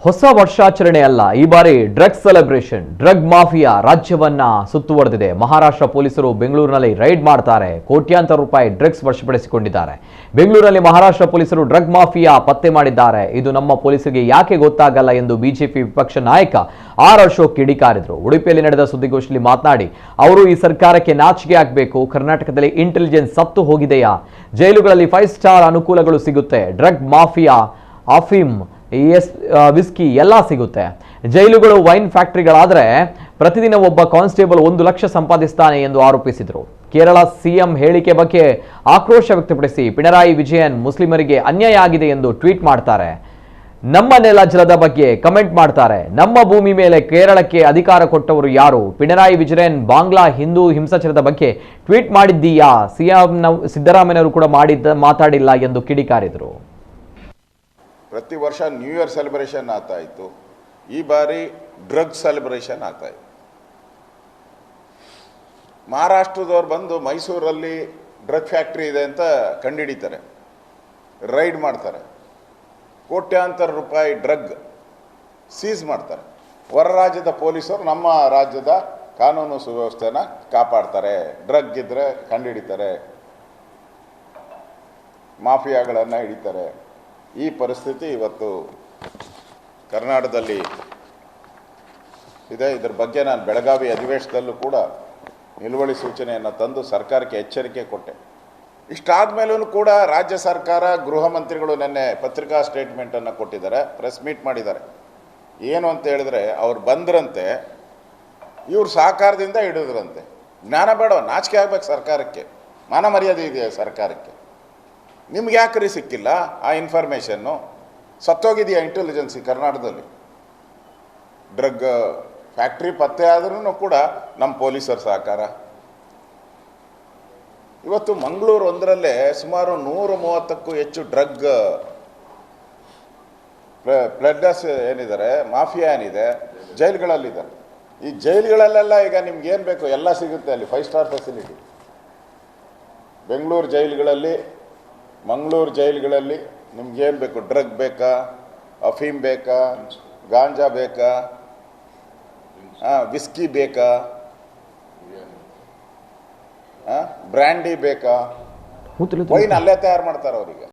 ಹೊಸ ವರ್ಷಾಚರಣೆ ಅಲ್ಲ, ಈ ಬಾರಿ ಡ್ರಗ್ ಸೆಲೆಬ್ರೇಷನ್. ಡ್ರಗ್ ಮಾಫಿಯಾ ರಾಜ್ಯವನ್ನ ಸುತ್ತುವರೆದಿದೆ. ಮಹಾರಾಷ್ಟ್ರ ಪೊಲೀಸರು ಬೆಂಗಳೂರಿನಲ್ಲಿ ರೈಡ್ ಮಾಡ್ತಾರೆ. ಕೋಟ್ಯಾಂತರ ರೂಪಾಯಿ ಡ್ರಗ್ಸ್ ವಶಪಡಿಸಿಕೊಂಡಿದ್ದಾರೆ. ಬೆಂಗಳೂರಿನಲ್ಲಿ ಮಹಾರಾಷ್ಟ್ರ ಪೊಲೀಸರು ಡ್ರಗ್ ಮಾಫಿಯಾ ಪತ್ತೆ ಮಾಡಿದ್ದಾರೆ. ಇದು ನಮ್ಮ ಪೊಲೀಸರಿಗೆ ಯಾಕೆ ಗೊತ್ತಾಗಲ್ಲ ಎಂದು ಬಿಜೆಪಿ ವಿಪಕ್ಷ ನಾಯಕ ಆರ್ ಅಶೋಕ್ ಕಿಡಿಕಾರಿದರು. ಉಡುಪಿಯಲ್ಲಿ ನಡೆದ ಸುದ್ದಿಗೋಷ್ಠಿಯಲ್ಲಿ ಮಾತನಾಡಿ ಅವರು ಈ ಸರ್ಕಾರಕ್ಕೆ ನಾಚಿಕೆ ಆಗಬೇಕು. ಕರ್ನಾಟಕದಲ್ಲಿ ಇಂಟೆಲಿಜೆನ್ಸ್ ಸತ್ತು ಹೋಗಿದೆಯಾ? ಜೈಲುಗಳಲ್ಲಿ 5 ಸ್ಟಾರ್ ಅನುಕೂಲಗಳು ಸಿಗುತ್ತೆ. ಡ್ರಗ್ ಮಾಫಿಯಾ, ಅಫೀಮ್, ವಿಸ್ಕಿ ಎಲ್ಲ ಸಿಗುತ್ತೆ. ಜೈಲುಗಳು ವೈನ್ ಫ್ಯಾಕ್ಟರಿಗಳಾದರೆ ಪ್ರತಿದಿನ ಒಬ್ಬ ಕಾನ್ಸ್ಟೇಬಲ್ 1 ಲಕ್ಷ ಸಂಪಾದಿಸ್ತಾನೆ ಎಂದು ಆರೋಪಿಸಿದರು. ಕೇರಳ ಸಿಎಂ ಹೇಳಿಕೆ ಬಗ್ಗೆ ಆಕ್ರೋಶ ವ್ಯಕ್ತಪಡಿಸಿ ಪಿಣರಾಯಿ ವಿಜಯನ್ ಮುಸ್ಲಿಮರಿಗೆ ಅನ್ಯಾಯ ಆಗಿದೆ ಎಂದು ಟ್ವೀಟ್ ಮಾಡ್ತಾರೆ. ನಮ್ಮ ನೆಲ ಜಲದ ಬಗ್ಗೆ ಕಮೆಂಟ್ ಮಾಡ್ತಾರೆ. ನಮ್ಮ ಭೂಮಿ ಮೇಲೆ ಕೇರಳಕ್ಕೆ ಅಧಿಕಾರ ಕೊಟ್ಟವರು ಯಾರು? ಪಿಣರಾಯಿ ವಿಜಯನ್ ಬಾಂಗ್ಲಾ ಹಿಂದೂ ಹಿಂಸಾಚಾರದ ಬಗ್ಗೆ ಟ್ವೀಟ್ ಮಾಡಿದ್ದೀಯಾ? ಸಿಎಂ ಸಿದ್ದರಾಮಯ್ಯನವರು ಕೂಡ ಮಾತಾಡಿಲ್ಲ ಎಂದು ಕಿಡಿಕಾರಿದರು. ಪ್ರತಿ ವರ್ಷ ನ್ಯೂ ಇಯರ್ ಸೆಲೆಬ್ರೇಷನ್ ಆಗ್ತಾ ಇತ್ತು. ಈ ಬಾರಿ ಡ್ರಗ್ ಸೆಲೆಬ್ರೇಷನ್ ಆಗ್ತಾ ಇತ್ತು. ಮಹಾರಾಷ್ಟ್ರದವ್ರು ಬಂದು ಮೈಸೂರಲ್ಲಿ ಡ್ರಗ್ ಫ್ಯಾಕ್ಟ್ರಿ ಇದೆ ಅಂತ ಕಂಡುಹಿಡಿತಾರೆ, ರೈಡ್ ಮಾಡ್ತಾರೆ, ಕೋಟ್ಯಾಂತರ ರೂಪಾಯಿ ಡ್ರಗ್ ಸೀಸ್ ಮಾಡ್ತಾರೆ. ಹೊರ ರಾಜ್ಯದ ಪೊಲೀಸರು ನಮ್ಮ ರಾಜ್ಯದ ಕಾನೂನು ಸುವ್ಯವಸ್ಥೆನ ಕಾಪಾಡ್ತಾರೆ. ಡ್ರಗ್ ಇದ್ದರೆ ಕಂಡುಹಿಡಿತಾರೆ, ಮಾಫಿಯಾಗಳನ್ನು ಹಿಡಿತಾರೆ. ಈ ಪರಿಸ್ಥಿತಿ ಇವತ್ತು ಕರ್ನಾಟಕದಲ್ಲಿ ಇದೆ. ಇದರ ಬಗ್ಗೆ ನಾನು ಬೆಳಗಾವಿ ಅಧಿವೇಶನದಲ್ಲೂ ಕೂಡ ನಿಲುವಳಿ ಸೂಚನೆಯನ್ನು ತಂದು ಸರ್ಕಾರಕ್ಕೆ ಎಚ್ಚರಿಕೆ ಕೊಟ್ಟೆ. ಇಷ್ಟಾದ ಮೇಲೂ ಕೂಡ ರಾಜ್ಯ ಸರ್ಕಾರ, ಗೃಹ ಮಂತ್ರಿಗಳು ನಿನ್ನೆ ಪತ್ರಿಕಾ ಸ್ಟೇಟ್ಮೆಂಟನ್ನು ಕೊಟ್ಟಿದ್ದಾರೆ, ಪ್ರೆಸ್ ಮೀಟ್ ಮಾಡಿದ್ದಾರೆ. ಏನು ಅಂತ ಹೇಳಿದ್ರೆ, ಅವ್ರು ಬಂದ್ರಂತೆ, ಇವ್ರ ಸಹಕಾರದಿಂದ ಹಿಡಿದ್ರಂತೆ. ಜ್ಞಾನ ಬೇಡ, ನಾಚಿಕೆ ಆಗ್ಬೇಕು ಸರ್ಕಾರಕ್ಕೆ, ಮಾನ ಮರ್ಯಾದೆ ಇದೆಯಾ ಸರ್ಕಾರಕ್ಕೆ? ನಿಮ್ಗೆ ಯಾಕ್ರಿ ಸಿಕ್ಕಿಲ್ಲ ಆ ಇನ್ಫಾರ್ಮೇಷನ್ನು? ಸತ್ತೋಗಿದೆಯಾ ಇಂಟೆಲಿಜೆನ್ಸಿ ಕರ್ನಾಟಕದಲ್ಲಿ? ಡ್ರಗ್ ಫ್ಯಾಕ್ಟ್ರಿ ಪತ್ತೆ ಆದ್ರೂ ಕೂಡ ನಮ್ಮ ಪೊಲೀಸರ ಸಹಕಾರ. ಇವತ್ತು ಮಂಗಳೂರು ಒಂದರಲ್ಲೇ ಸುಮಾರು 130ಕ್ಕೂ ಹೆಚ್ಚು ಡ್ರಗ್ ಪ್ಲಡ್ಡರ್ಸ್ ಏನಿದ್ದಾರೆ, ಮಾಫಿಯಾ ಏನಿದೆ, ಜೈಲುಗಳಲ್ಲಿದ್ದಾರೆ. ಈ ಜೈಲುಗಳಲ್ಲೆಲ್ಲ ಈಗ ನಿಮ್ಗೆ ಏನು ಬೇಕು ಎಲ್ಲ ಸಿಗುತ್ತೆ ಅಲ್ಲಿ. 5 ಸ್ಟಾರ್ ಫೆಸಿಲಿಟಿ. ಬೆಂಗಳೂರು ಜೈಲುಗಳಲ್ಲಿ, ಮಂಗಳೂರು ಜೈಲುಗಳಲ್ಲಿ ನಿಮ್ಗೇನು ಬೇಕು? ಡ್ರಗ್ ಬೇಕಾ, ಅಫೀಮ್ ಬೇಕಾ, ಗಾಂಜಾ ಬೇಕಾ, ವಿಸ್ಕಿ ಬೇಕಾ, ಬ್ರ್ಯಾಂಡಿ ಬೇಕಾ, ವೈನ್ ಅಲ್ಲೇ ತಯಾರು ಮಾಡ್ತಾರೆ ಅವರಿಗೆ.